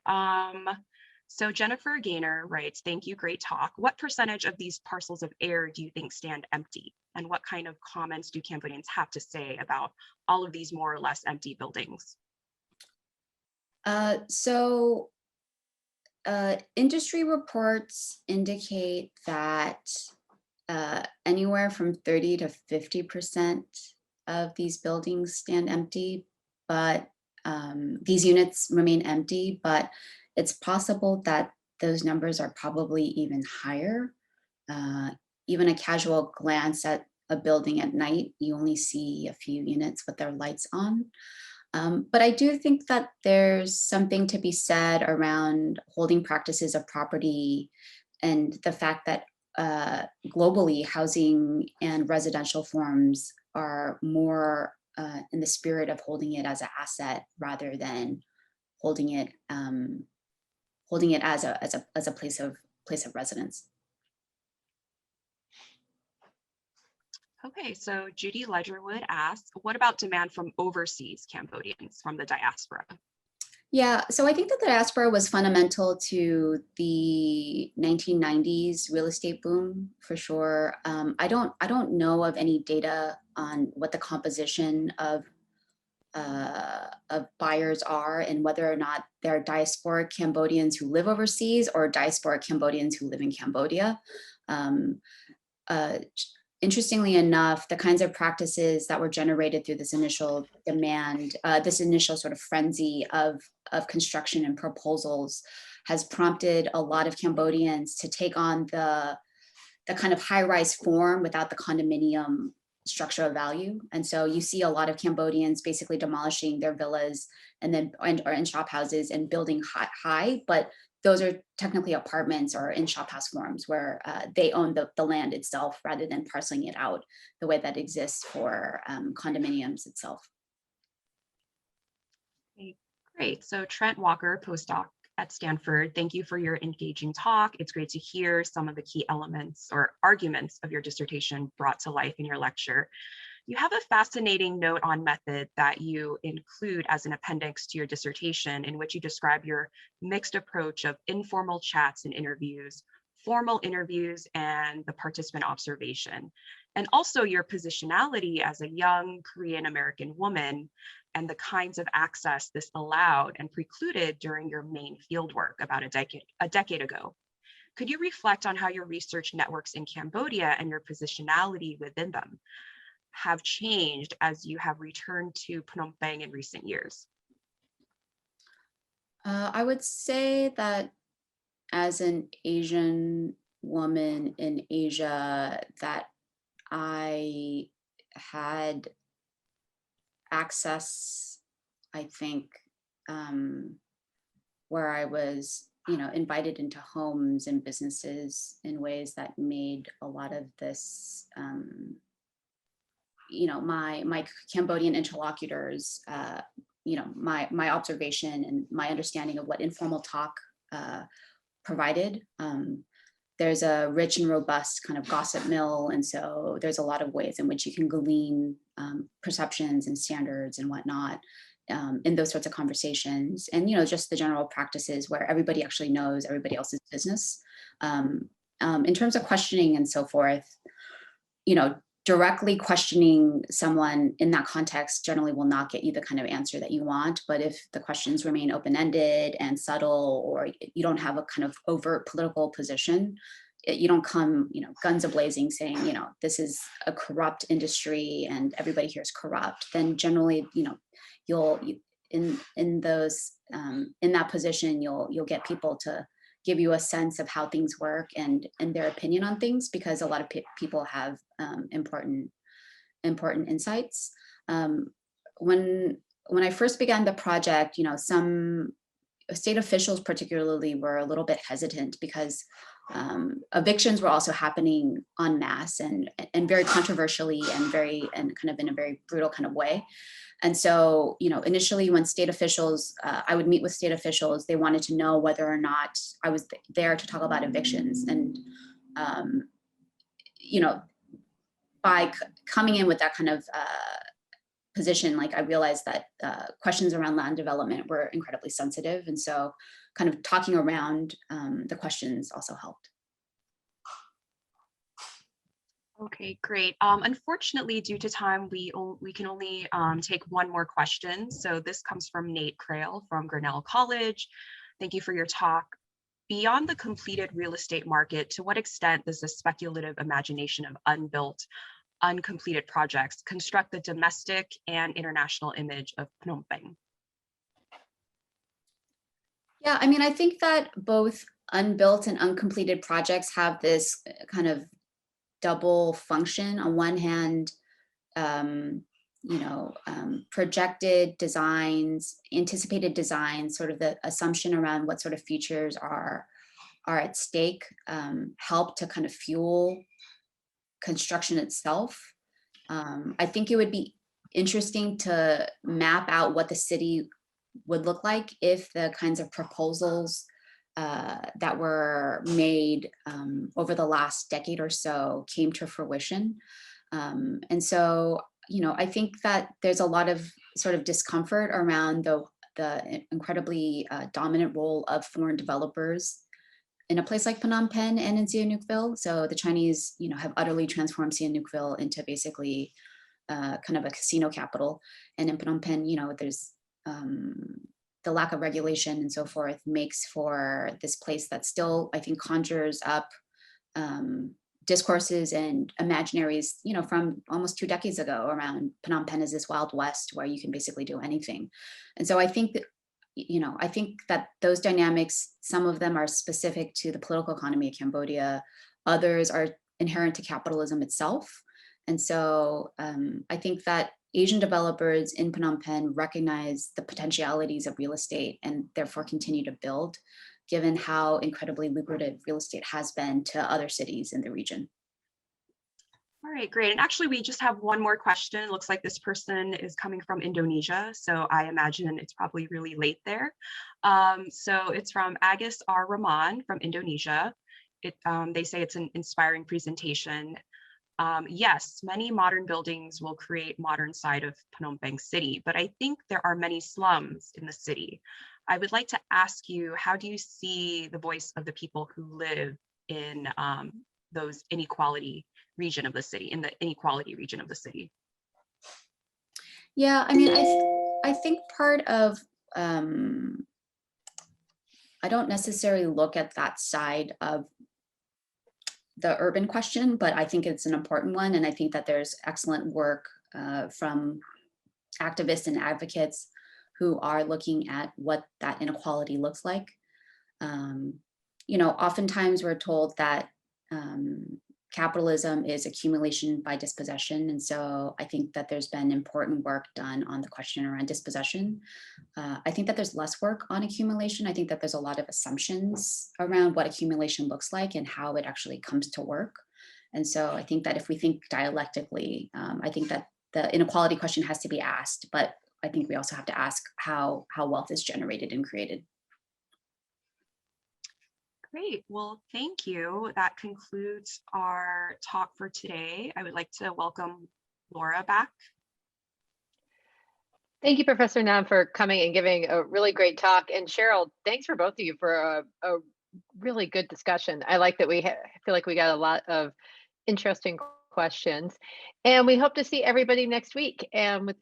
So Jennifer Gaynor writes, thank you, great talk. What percentage of these parcels of air do you think stand empty? And what kind of comments do Cambodians have to say about all of these more or less empty buildings? Industry reports indicate that anywhere from 30 to 50% of these buildings stand empty, but these units remain empty, but it's possible that those numbers are probably even higher. Even a casual glance at a building at night, you only see a few units with their lights on. But I do think that there's something to be said around holding practices of property and the fact that globally housing and residential forms are more in the spirit of holding it as an asset rather than holding it as a place of residence. Okay, so Judy Ledgerwood asks, what about demand from overseas Cambodians from the diaspora? Yeah, so I think that the diaspora was fundamental to the 1990s real estate boom for sure. I don't know of any data on what the composition of buyers are and whether or not they're diasporic Cambodians who live overseas or diasporic Cambodians who live in Cambodia. Interestingly enough, the kinds of practices that were generated through this initial demand, this initial sort of frenzy of construction and proposals has prompted a lot of Cambodians to take on the kind of high-rise form without the condominium structure of value. And so you see a lot of Cambodians basically demolishing their villas and then or in shop houses and building high, but those are technically apartments or in shop house forms where they own the land itself rather than parceling it out the way that exists for condominiums itself. Okay, great. So Trent Walker, postdoc at Stanford, thank you for your engaging talk. It's great to hear some of the key elements or arguments of your dissertation brought to life in your lecture. You have a fascinating note on method that you include as an appendix to your dissertation, in which you describe your mixed approach of informal chats and interviews, formal interviews, and the participant observation, and also your positionality as a young Korean American woman and the kinds of access this allowed and precluded during your main fieldwork about a decade ago. Could you reflect on how your research networks in Cambodia and your positionality within them have changed as you have returned to Phnom Penh in recent years? I would say that as an Asian woman in Asia, that I had access, I think, where I was, invited into homes and businesses in ways that made a lot of this, my Cambodian interlocutors, my observation and my understanding of what informal talk provided. There's a rich and robust kind of gossip mill. And so there's a lot of ways in which you can glean perceptions and standards and whatnot in those sorts of conversations. And, just the general practices where everybody actually knows everybody else's business. In terms of questioning and so forth, directly questioning someone in that context generally will not get you the kind of answer that you want. But if the questions remain open-ended and subtle, or you don't have a kind of overt political position, you don't come, guns a-blazing saying, this is a corrupt industry and everybody here is corrupt, then generally, you'll in that position, you'll get people to give you a sense of how things work and their opinion on things, because a lot of people have important insights. When I first began the project, some state officials particularly were a little bit hesitant because evictions were also happening en masse and very controversially and kind of in a very brutal kind of way. And so, initially when state officials, I would meet with state officials, they wanted to know whether or not I was there to talk about evictions. And, by coming in with that kind of position, like I realized that questions around land development were incredibly sensitive. And so kind of talking around the questions also helped. Okay, great. Unfortunately, due to time, we can only take one more question. So this comes from Nate Crail from Grinnell College. Thank you for your talk. Beyond the completed real estate market, to what extent does the speculative imagination of unbuilt, uncompleted projects construct the domestic and international image of Phnom Penh? Yeah, I mean, I think that both unbuilt and uncompleted projects have this kind of double function. On one hand, um, projected designs, anticipated designs, sort of the assumption around what sort of features are at stake, help to kind of fuel construction itself. I think it would be interesting to map out what the city would look like if the kinds of proposals that were made over the last decade or so came to fruition. And so, I think that there's a lot of sort of discomfort around the incredibly dominant role of foreign developers in a place like Phnom Penh and in Sihanoukville. So the Chinese, have utterly transformed Sihanoukville into basically kind of a casino capital. And in Phnom Penh, there's the lack of regulation and so forth makes for this place that still, I think, conjures up discourses and imaginaries, from almost 2 decades ago around Phnom Penh as this Wild West where you can basically do anything. And so I think that, I think that those dynamics, some of them are specific to the political economy of Cambodia, others are inherent to capitalism itself. And so I think that Asian developers in Phnom Penh recognize the potentialities of real estate and therefore continue to build, given how incredibly lucrative real estate has been to other cities in the region. All right, great. And actually, we just have one more question. It looks like this person is coming from Indonesia, so I imagine it's probably really late there. So it's from Agus R. Rahman from Indonesia. They say it's an inspiring presentation. Yes, many modern buildings will create modern side of Phnom Penh city, but I think there are many slums in the city. I would like to ask you, how do you see the voice of the people who live in those inequality region of the city, in the inequality region of the city? Yeah, I mean, I think part of, I don't necessarily look at that side of the urban question, but I think it's an important one. And I think that there's excellent work from activists and advocates who are looking at what that inequality looks like. Oftentimes we're told that capitalism is accumulation by dispossession. And so I think that there's been important work done on the question around dispossession. I think that there's less work on accumulation. I think that there's a lot of assumptions around what accumulation looks like and how it actually comes to work. And so I think that if we think dialectically, I think that the inequality question has to be asked, but I think we also have to ask how wealth is generated and created. Great, well, thank you. That concludes our talk for today. I would like to welcome Laura back. Thank you, Professor Nam, for coming and giving a really great talk. And Cheryl, thanks for both of you for a really good discussion. I like that I feel like we got a lot of interesting questions. And we hope to see everybody next week. And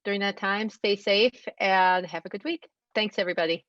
during that time, stay safe and have a good week. Thanks, everybody.